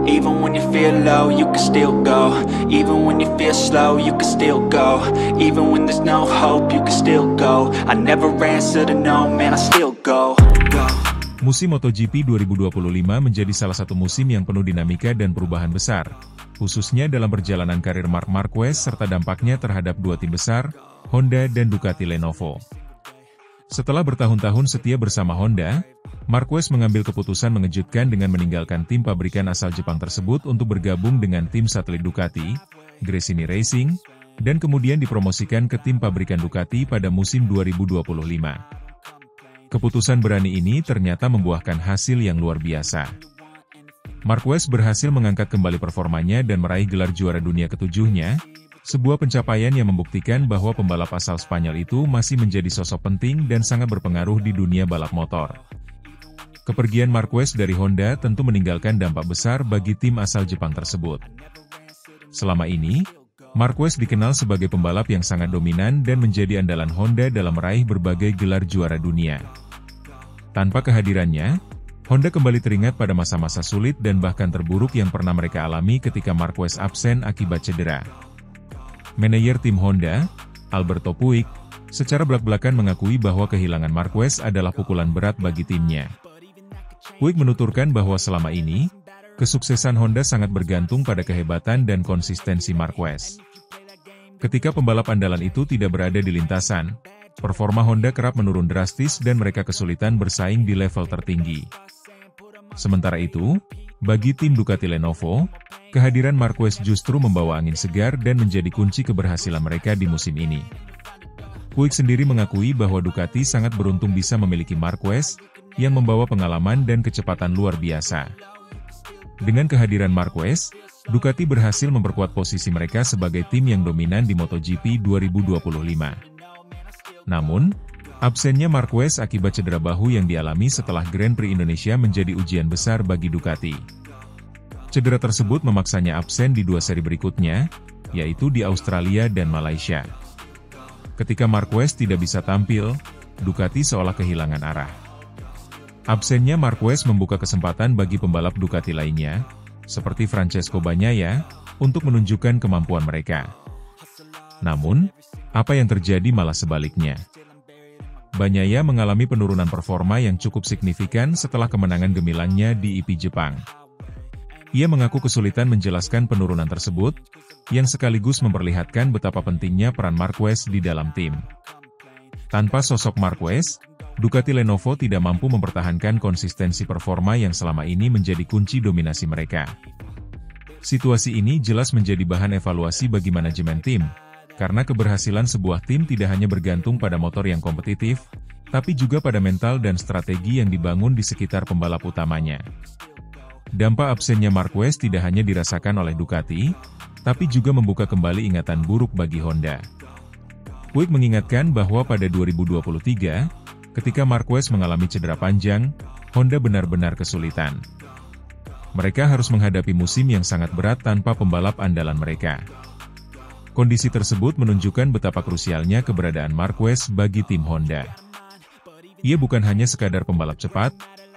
Even when you feel low, you can still go. Even when you feel slow, you can still go. Even when there's no hope, you can still go. I never answer to no, man, I still go. Musim MotoGP 2025 menjadi salah satu musim yang penuh dinamika dan perubahan besar, khususnya dalam perjalanan karir Marc Marquez serta dampaknya terhadap dua tim besar, Honda dan Ducati Lenovo. Setelah bertahun-tahun setia bersama Honda, Marquez mengambil keputusan mengejutkan dengan meninggalkan tim pabrikan asal Jepang tersebut untuk bergabung dengan tim satelit Ducati, Gresini Racing, dan kemudian dipromosikan ke tim pabrikan Ducati pada musim 2025. Keputusan berani ini ternyata membuahkan hasil yang luar biasa. Marquez berhasil mengangkat kembali performanya dan meraih gelar juara dunia ketujuhnya, sebuah pencapaian yang membuktikan bahwa pembalap asal Spanyol itu masih menjadi sosok penting dan sangat berpengaruh di dunia balap motor. Kepergian Marquez dari Honda tentu meninggalkan dampak besar bagi tim asal Jepang tersebut. Selama ini, Marquez dikenal sebagai pembalap yang sangat dominan dan menjadi andalan Honda dalam meraih berbagai gelar juara dunia. Tanpa kehadirannya, Honda kembali teringat pada masa-masa sulit dan bahkan terburuk yang pernah mereka alami ketika Marquez absen akibat cedera. Manajer tim Honda, Alberto Puig, secara belak-belakan mengakui bahwa kehilangan Marquez adalah pukulan berat bagi timnya. Puig menuturkan bahwa selama ini, kesuksesan Honda sangat bergantung pada kehebatan dan konsistensi Marquez. Ketika pembalap andalan itu tidak berada di lintasan, performa Honda kerap menurun drastis dan mereka kesulitan bersaing di level tertinggi. Sementara itu, bagi tim Ducati Lenovo, kehadiran Marquez justru membawa angin segar dan menjadi kunci keberhasilan mereka di musim ini. Puig sendiri mengakui bahwa Ducati sangat beruntung bisa memiliki Marquez, yang membawa pengalaman dan kecepatan luar biasa. Dengan kehadiran Marquez, Ducati berhasil memperkuat posisi mereka sebagai tim yang dominan di MotoGP 2025. Namun, absennya Marquez akibat cedera bahu yang dialami setelah Grand Prix Indonesia menjadi ujian besar bagi Ducati. Cedera tersebut memaksanya absen di dua seri berikutnya, yaitu di Australia dan Malaysia. Ketika Marquez tidak bisa tampil, Ducati seolah kehilangan arah. Absennya Marquez membuka kesempatan bagi pembalap Ducati lainnya, seperti Francesco Bagnaia, untuk menunjukkan kemampuan mereka. Namun, apa yang terjadi malah sebaliknya. Bagnaia mengalami penurunan performa yang cukup signifikan setelah kemenangan gemilangnya di IP Jepang. Ia mengaku kesulitan menjelaskan penurunan tersebut, yang sekaligus memperlihatkan betapa pentingnya peran Marquez di dalam tim. Tanpa sosok Marquez, Ducati Lenovo tidak mampu mempertahankan konsistensi performa yang selama ini menjadi kunci dominasi mereka. Situasi ini jelas menjadi bahan evaluasi bagi manajemen tim, karena keberhasilan sebuah tim tidak hanya bergantung pada motor yang kompetitif, tapi juga pada mental dan strategi yang dibangun di sekitar pembalap utamanya. Dampak absennya Marquez tidak hanya dirasakan oleh Ducati, tapi juga membuka kembali ingatan buruk bagi Honda. Puig mengingatkan bahwa pada 2023, ketika Marquez mengalami cedera panjang, Honda benar-benar kesulitan. Mereka harus menghadapi musim yang sangat berat tanpa pembalap andalan mereka. Kondisi tersebut menunjukkan betapa krusialnya keberadaan Marquez bagi tim Honda. Ia bukan hanya sekadar pembalap cepat,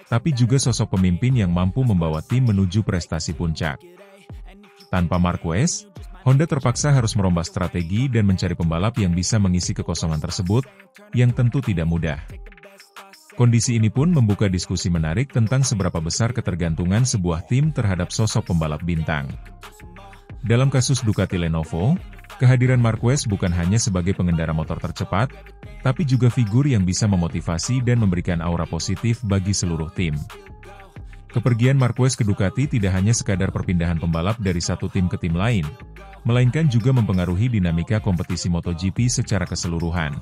tapi juga sosok pemimpin yang mampu membawa tim menuju prestasi puncak. Tanpa Marquez, Honda terpaksa harus merombak strategi dan mencari pembalap yang bisa mengisi kekosongan tersebut, yang tentu tidak mudah. Kondisi ini pun membuka diskusi menarik tentang seberapa besar ketergantungan sebuah tim terhadap sosok pembalap bintang. Dalam kasus Ducati Lenovo, kehadiran Marquez bukan hanya sebagai pengendara motor tercepat, tapi juga figur yang bisa memotivasi dan memberikan aura positif bagi seluruh tim. Kepergian Marquez ke Ducati tidak hanya sekadar perpindahan pembalap dari satu tim ke tim lain, melainkan juga mempengaruhi dinamika kompetisi MotoGP secara keseluruhan.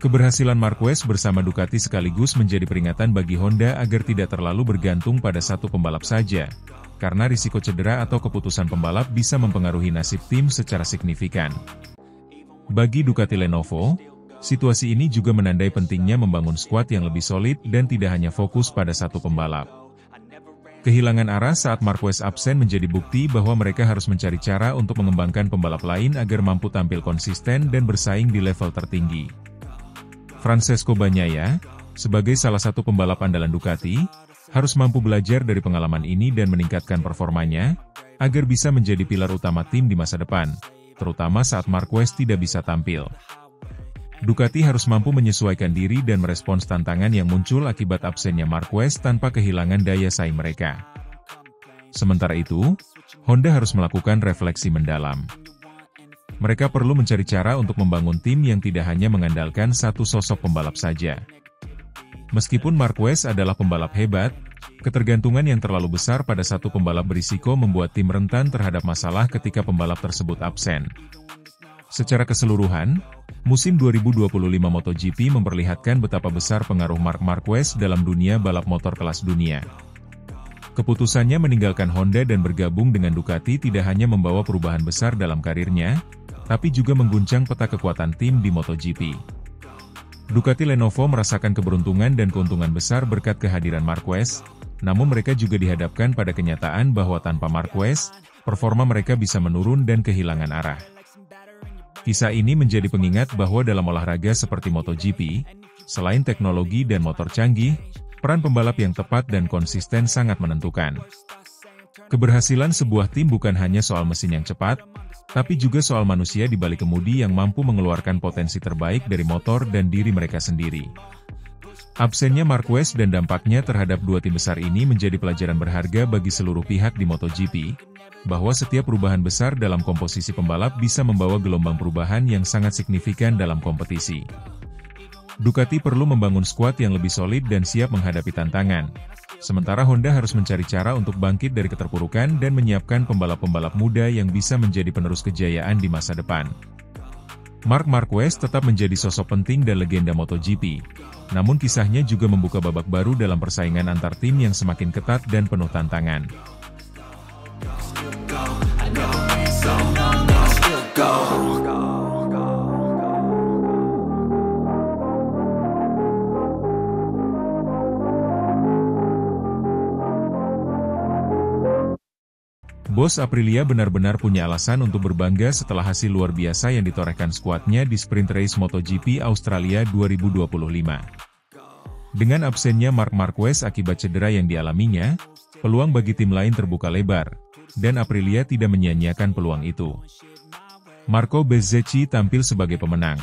Keberhasilan Marquez bersama Ducati sekaligus menjadi peringatan bagi Honda agar tidak terlalu bergantung pada satu pembalap saja, karena risiko cedera atau keputusan pembalap bisa mempengaruhi nasib tim secara signifikan. Bagi Ducati Lenovo, situasi ini juga menandai pentingnya membangun skuad yang lebih solid dan tidak hanya fokus pada satu pembalap. Kehilangan arah saat Marquez absen menjadi bukti bahwa mereka harus mencari cara untuk mengembangkan pembalap lain agar mampu tampil konsisten dan bersaing di level tertinggi. Francesco Bagnaia, sebagai salah satu pembalap andalan Ducati, harus mampu belajar dari pengalaman ini dan meningkatkan performanya, agar bisa menjadi pilar utama tim di masa depan, terutama saat Marquez tidak bisa tampil. Ducati harus mampu menyesuaikan diri dan merespons tantangan yang muncul akibat absennya Marquez tanpa kehilangan daya saing mereka. Sementara itu, Honda harus melakukan refleksi mendalam. Mereka perlu mencari cara untuk membangun tim yang tidak hanya mengandalkan satu sosok pembalap saja. Meskipun Marquez adalah pembalap hebat, ketergantungan yang terlalu besar pada satu pembalap berisiko membuat tim rentan terhadap masalah ketika pembalap tersebut absen. Secara keseluruhan, musim 2025 MotoGP memperlihatkan betapa besar pengaruh Marc Marquez dalam dunia balap motor kelas dunia. Keputusannya meninggalkan Honda dan bergabung dengan Ducati tidak hanya membawa perubahan besar dalam karirnya, tapi juga mengguncang peta kekuatan tim di MotoGP. Ducati Lenovo merasakan keberuntungan dan keuntungan besar berkat kehadiran Marquez, namun mereka juga dihadapkan pada kenyataan bahwa tanpa Marquez, performa mereka bisa menurun dan kehilangan arah. Kisah ini menjadi pengingat bahwa dalam olahraga seperti MotoGP, selain teknologi dan motor canggih, peran pembalap yang tepat dan konsisten sangat menentukan. Keberhasilan sebuah tim bukan hanya soal mesin yang cepat, tapi juga soal manusia di balik kemudi yang mampu mengeluarkan potensi terbaik dari motor dan diri mereka sendiri. Absennya Marquez dan dampaknya terhadap dua tim besar ini menjadi pelajaran berharga bagi seluruh pihak di MotoGP, bahwa setiap perubahan besar dalam komposisi pembalap bisa membawa gelombang perubahan yang sangat signifikan dalam kompetisi. Ducati perlu membangun skuad yang lebih solid dan siap menghadapi tantangan. Sementara Honda harus mencari cara untuk bangkit dari keterpurukan dan menyiapkan pembalap-pembalap muda yang bisa menjadi penerus kejayaan di masa depan. Marc Marquez tetap menjadi sosok penting dan legenda MotoGP, namun kisahnya juga membuka babak baru dalam persaingan antar tim yang semakin ketat dan penuh tantangan. Bos Aprilia benar-benar punya alasan untuk berbangga setelah hasil luar biasa yang ditorehkan skuadnya di sprint race MotoGP Australia 2025. Dengan absennya Marc Marquez akibat cedera yang dialaminya, peluang bagi tim lain terbuka lebar, dan Aprilia tidak menyia-nyiakan peluang itu. Marco Bezzecchi tampil sebagai pemenang,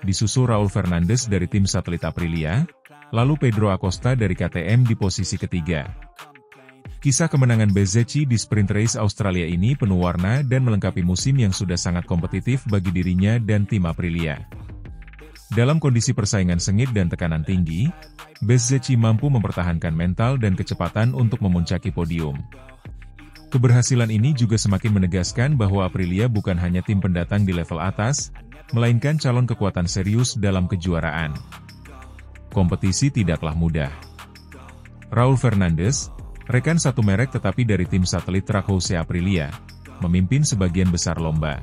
disusul Raul Fernandez dari tim satelit Aprilia, lalu Pedro Acosta dari KTM di posisi ketiga. Kisah kemenangan Bezzecchi di sprint race Australia ini penuh warna dan melengkapi musim yang sudah sangat kompetitif bagi dirinya dan tim Aprilia. Dalam kondisi persaingan sengit dan tekanan tinggi, Bezzecchi mampu mempertahankan mental dan kecepatan untuk memuncaki podium. Keberhasilan ini juga semakin menegaskan bahwa Aprilia bukan hanya tim pendatang di level atas, melainkan calon kekuatan serius dalam kejuaraan. Kompetisi tidaklah mudah. Raul Fernandez, rekan satu merek tetapi dari tim satelit Trackhouse Aprilia, memimpin sebagian besar lomba.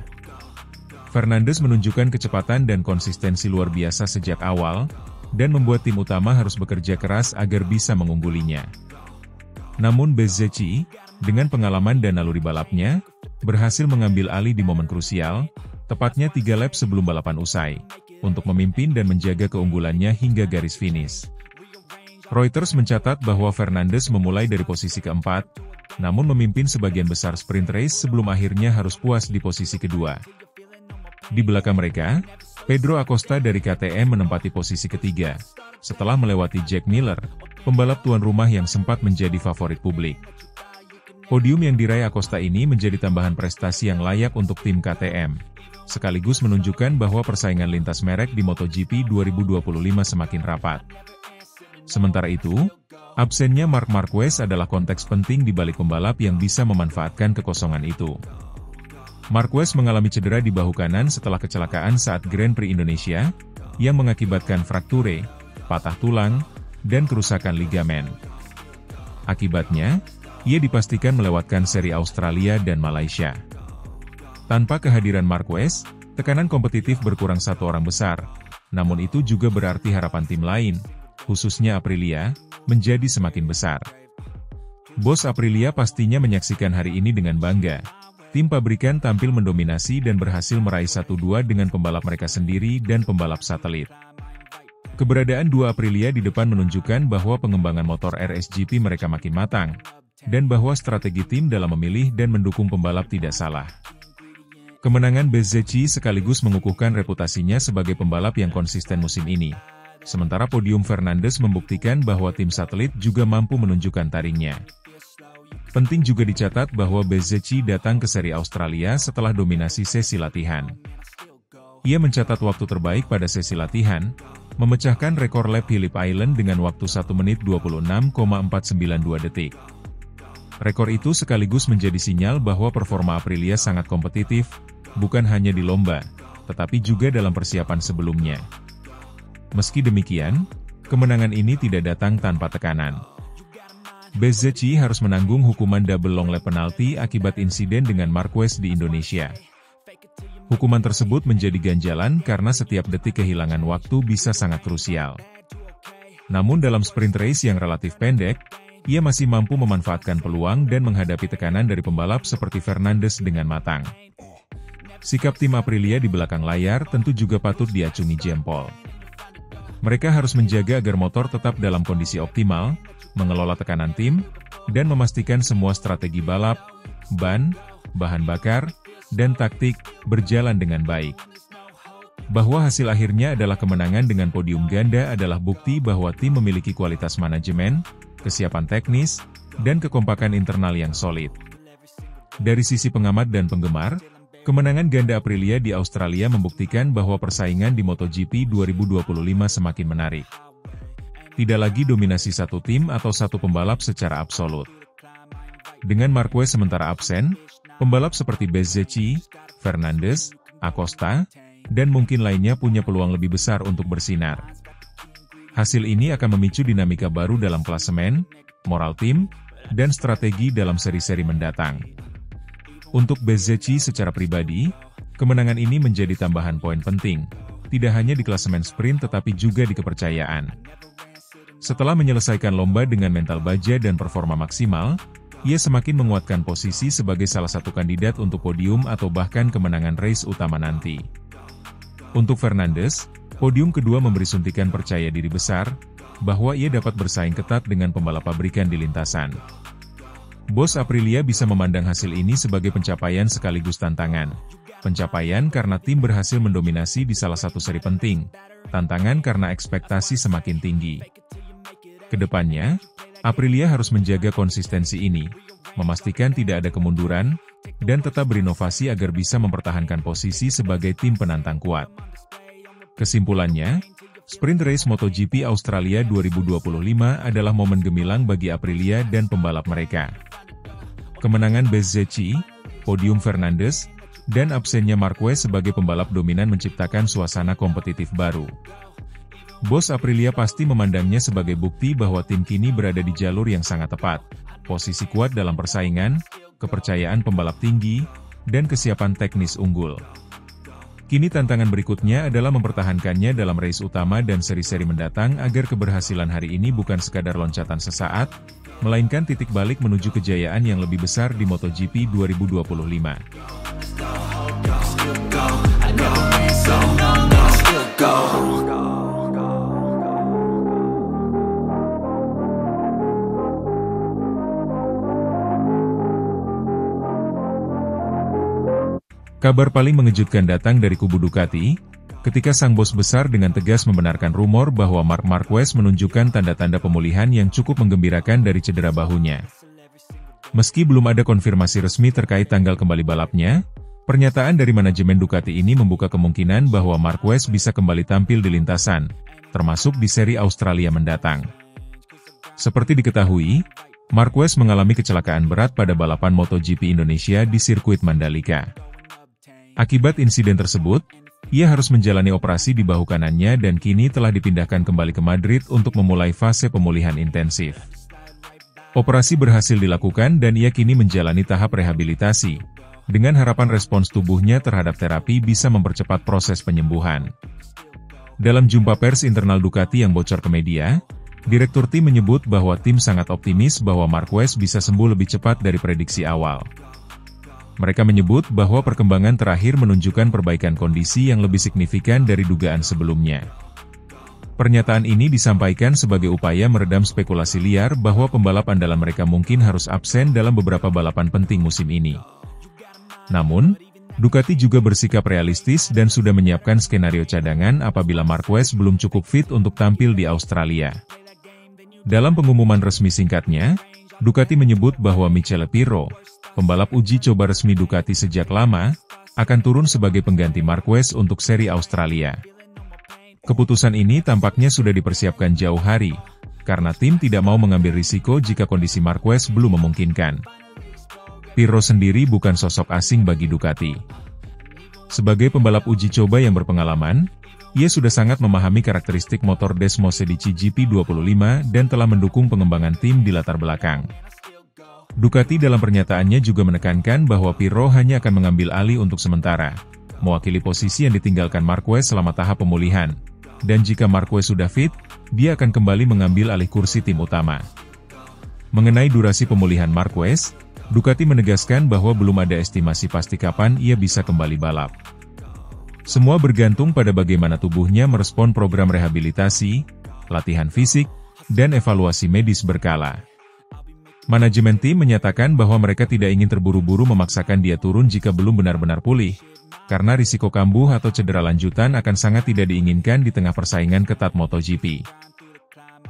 Fernandez menunjukkan kecepatan dan konsistensi luar biasa sejak awal, dan membuat tim utama harus bekerja keras agar bisa mengunggulinya. Namun Bezzecchi, dengan pengalaman dan naluri balapnya, berhasil mengambil alih di momen krusial, tepatnya 3 lap sebelum balapan usai, untuk memimpin dan menjaga keunggulannya hingga garis finish. Reuters mencatat bahwa Fernandez memulai dari posisi keempat, namun memimpin sebagian besar sprint race sebelum akhirnya harus puas di posisi kedua. Di belakang mereka, Pedro Acosta dari KTM menempati posisi ketiga, setelah melewati Jack Miller, pembalap tuan rumah yang sempat menjadi favorit publik. Podium yang diraih Acosta ini menjadi tambahan prestasi yang layak untuk tim KTM, sekaligus menunjukkan bahwa persaingan lintas merek di MotoGP 2025 semakin rapat. Sementara itu, absennya Marc Marquez adalah konteks penting di balik pembalap yang bisa memanfaatkan kekosongan itu. Marquez mengalami cedera di bahu kanan setelah kecelakaan saat Grand Prix Indonesia, yang mengakibatkan frakture, patah tulang, dan kerusakan ligamen. Akibatnya, ia dipastikan melewatkan seri Australia dan Malaysia. Tanpa kehadiran Marquez, tekanan kompetitif berkurang satu orang besar, namun itu juga berarti harapan tim lain, khususnya Aprilia, menjadi semakin besar. Bos Aprilia pastinya menyaksikan hari ini dengan bangga. Tim pabrikan tampil mendominasi dan berhasil meraih 1-2 dengan pembalap mereka sendiri dan pembalap satelit. Keberadaan dua Aprilia di depan menunjukkan bahwa pengembangan motor RSGP mereka makin matang, dan bahwa strategi tim dalam memilih dan mendukung pembalap tidak salah. Kemenangan Bezzecchi sekaligus mengukuhkan reputasinya sebagai pembalap yang konsisten musim ini. Sementara podium Fernandes membuktikan bahwa tim satelit juga mampu menunjukkan taringnya. Penting juga dicatat bahwa Bezzecchi datang ke seri Australia setelah dominasi sesi latihan. Ia mencatat waktu terbaik pada sesi latihan, memecahkan rekor lap Phillip Island dengan waktu 1 menit 26,492 detik. Rekor itu sekaligus menjadi sinyal bahwa performa Aprilia sangat kompetitif, bukan hanya di lomba, tetapi juga dalam persiapan sebelumnya. Meski demikian, kemenangan ini tidak datang tanpa tekanan. Bezzecchi harus menanggung hukuman double long lap penalti akibat insiden dengan Marquez di Indonesia. Hukuman tersebut menjadi ganjalan karena setiap detik kehilangan waktu bisa sangat krusial. Namun dalam sprint race yang relatif pendek, ia masih mampu memanfaatkan peluang dan menghadapi tekanan dari pembalap seperti Fernandes dengan matang. Sikap tim Aprilia di belakang layar tentu juga patut diacungi jempol. Mereka harus menjaga agar motor tetap dalam kondisi optimal, mengelola tekanan tim, dan memastikan semua strategi balap, ban, bahan bakar, dan taktik berjalan dengan baik. Bahwa hasil akhirnya adalah kemenangan dengan podium ganda adalah bukti bahwa tim memiliki kualitas manajemen, kesiapan teknis, dan kekompakan internal yang solid. Dari sisi pengamat dan penggemar, kemenangan ganda Aprilia di Australia membuktikan bahwa persaingan di MotoGP 2025 semakin menarik. Tidak lagi dominasi satu tim atau satu pembalap secara absolut. Dengan Marquez sementara absen, pembalap seperti Bezzecchi, Fernandes, Acosta, dan mungkin lainnya punya peluang lebih besar untuk bersinar. Hasil ini akan memicu dinamika baru dalam klasemen, moral tim, dan strategi dalam seri-seri mendatang. Untuk Bezzecchi secara pribadi, kemenangan ini menjadi tambahan poin penting, tidak hanya di klasemen sprint tetapi juga di kepercayaan. Setelah menyelesaikan lomba dengan mental baja dan performa maksimal, ia semakin menguatkan posisi sebagai salah satu kandidat untuk podium atau bahkan kemenangan race utama nanti. Untuk Fernandes, podium kedua memberi suntikan percaya diri besar, bahwa ia dapat bersaing ketat dengan pembalap pabrikan di lintasan. Bos Aprilia bisa memandang hasil ini sebagai pencapaian sekaligus tantangan. Pencapaian karena tim berhasil mendominasi di salah satu seri penting, tantangan karena ekspektasi semakin tinggi. Kedepannya, Aprilia harus menjaga konsistensi ini, memastikan tidak ada kemunduran, dan tetap berinovasi agar bisa mempertahankan posisi sebagai tim penantang kuat. Kesimpulannya, sprint race MotoGP Australia 2025 adalah momen gemilang bagi Aprilia dan pembalap mereka. Kemenangan Bezzecchi, podium Fernandes, dan absennya Marquez sebagai pembalap dominan menciptakan suasana kompetitif baru. Bos Aprilia pasti memandangnya sebagai bukti bahwa tim kini berada di jalur yang sangat tepat, posisi kuat dalam persaingan, kepercayaan pembalap tinggi, dan kesiapan teknis unggul. Kini tantangan berikutnya adalah mempertahankannya dalam race utama dan seri-seri mendatang agar keberhasilan hari ini bukan sekadar loncatan sesaat, melainkan titik balik menuju kejayaan yang lebih besar di MotoGP 2025. Kabar paling mengejutkan datang dari kubu Ducati, ketika sang bos besar dengan tegas membenarkan rumor bahwa Marc Marquez menunjukkan tanda-tanda pemulihan yang cukup menggembirakan dari cedera bahunya. Meski belum ada konfirmasi resmi terkait tanggal kembali balapnya, pernyataan dari manajemen Ducati ini membuka kemungkinan bahwa Marquez bisa kembali tampil di lintasan, termasuk di seri Australia mendatang. Seperti diketahui, Marquez mengalami kecelakaan berat pada balapan MotoGP Indonesia di sirkuit Mandalika. Akibat insiden tersebut, ia harus menjalani operasi di bahu kanannya dan kini telah dipindahkan kembali ke Madrid untuk memulai fase pemulihan intensif. Operasi berhasil dilakukan dan ia kini menjalani tahap rehabilitasi, dengan harapan respons tubuhnya terhadap terapi bisa mempercepat proses penyembuhan. Dalam jumpa pers internal Ducati yang bocor ke media, Direktur tim menyebut bahwa tim sangat optimis bahwa Marquez bisa sembuh lebih cepat dari prediksi awal. Mereka menyebut bahwa perkembangan terakhir menunjukkan perbaikan kondisi yang lebih signifikan dari dugaan sebelumnya. Pernyataan ini disampaikan sebagai upaya meredam spekulasi liar bahwa pembalap andalan mereka mungkin harus absen dalam beberapa balapan penting musim ini. Namun, Ducati juga bersikap realistis dan sudah menyiapkan skenario cadangan apabila Marquez belum cukup fit untuk tampil di Australia. Dalam pengumuman resmi singkatnya, Ducati menyebut bahwa Michele Pirro, pembalap uji coba resmi Ducati sejak lama, akan turun sebagai pengganti Marquez untuk seri Australia. Keputusan ini tampaknya sudah dipersiapkan jauh hari, karena tim tidak mau mengambil risiko jika kondisi Marquez belum memungkinkan. Pirro sendiri bukan sosok asing bagi Ducati. Sebagai pembalap uji coba yang berpengalaman, ia sudah sangat memahami karakteristik motor Desmosedici GP25 dan telah mendukung pengembangan tim di latar belakang. Ducati dalam pernyataannya juga menekankan bahwa Pirro hanya akan mengambil alih untuk sementara, mewakili posisi yang ditinggalkan Marquez selama tahap pemulihan. Dan jika Marquez sudah fit, dia akan kembali mengambil alih kursi tim utama. Mengenai durasi pemulihan Marquez, Ducati menegaskan bahwa belum ada estimasi pasti kapan ia bisa kembali balap. Semua bergantung pada bagaimana tubuhnya merespon program rehabilitasi, latihan fisik, dan evaluasi medis berkala. Manajemen tim menyatakan bahwa mereka tidak ingin terburu-buru memaksakan dia turun jika belum benar-benar pulih, karena risiko kambuh atau cedera lanjutan akan sangat tidak diinginkan di tengah persaingan ketat MotoGP.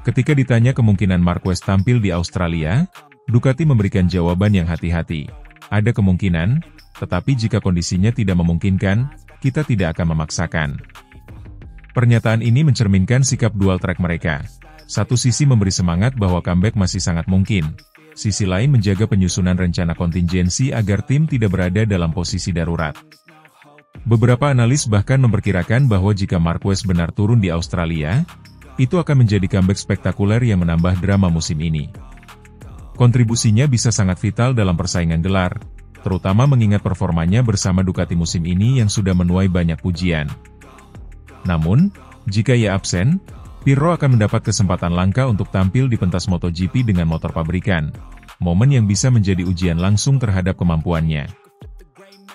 Ketika ditanya kemungkinan Marquez tampil di Australia, Ducati memberikan jawaban yang hati-hati. Ada kemungkinan, tetapi jika kondisinya tidak memungkinkan, kita tidak akan memaksakan. Pernyataan ini mencerminkan sikap dual track mereka. Satu sisi memberi semangat bahwa comeback masih sangat mungkin. Sisi lain menjaga penyusunan rencana kontingensi agar tim tidak berada dalam posisi darurat. Beberapa analis bahkan memperkirakan bahwa jika Marquez benar turun di Australia, itu akan menjadi comeback spektakuler yang menambah drama musim ini. Kontribusinya bisa sangat vital dalam persaingan gelar, terutama mengingat performanya bersama Ducati musim ini yang sudah menuai banyak pujian. Namun, jika ia absen, Pirro akan mendapat kesempatan langka untuk tampil di pentas MotoGP dengan motor pabrikan, momen yang bisa menjadi ujian langsung terhadap kemampuannya.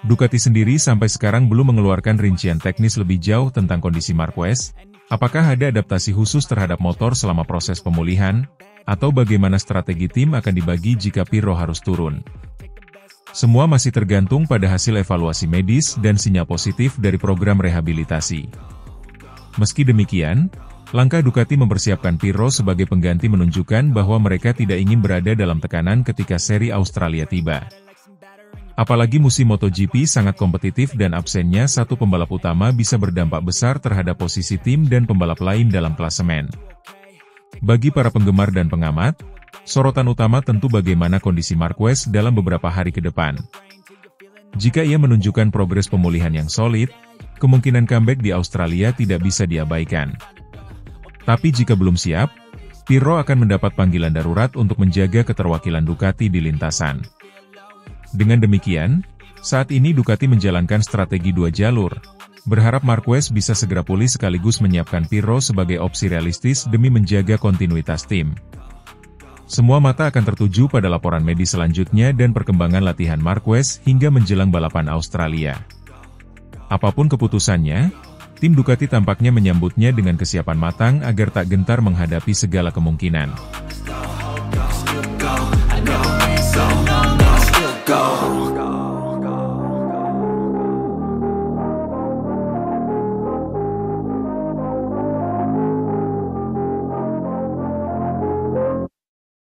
Ducati sendiri sampai sekarang belum mengeluarkan rincian teknis lebih jauh tentang kondisi Marquez, apakah ada adaptasi khusus terhadap motor selama proses pemulihan, atau bagaimana strategi tim akan dibagi jika Pirro harus turun. Semua masih tergantung pada hasil evaluasi medis dan sinyal positif dari program rehabilitasi. Meski demikian, langkah Ducati mempersiapkan Pirro sebagai pengganti menunjukkan bahwa mereka tidak ingin berada dalam tekanan ketika seri Australia tiba. Apalagi musim MotoGP sangat kompetitif dan absennya satu pembalap utama bisa berdampak besar terhadap posisi tim dan pembalap lain dalam klasemen. Bagi para penggemar dan pengamat, sorotan utama tentu bagaimana kondisi Marquez dalam beberapa hari ke depan. Jika ia menunjukkan progres pemulihan yang solid, kemungkinan comeback di Australia tidak bisa diabaikan. Tapi jika belum siap, Pirro akan mendapat panggilan darurat untuk menjaga keterwakilan Ducati di lintasan. Dengan demikian, saat ini Ducati menjalankan strategi dua jalur, berharap Marquez bisa segera pulih sekaligus menyiapkan Pirro sebagai opsi realistis demi menjaga kontinuitas tim. Semua mata akan tertuju pada laporan medis selanjutnya dan perkembangan latihan Marquez hingga menjelang balapan Australia. Apapun keputusannya, tim Ducati tampaknya menyambutnya dengan kesiapan matang agar tak gentar menghadapi segala kemungkinan.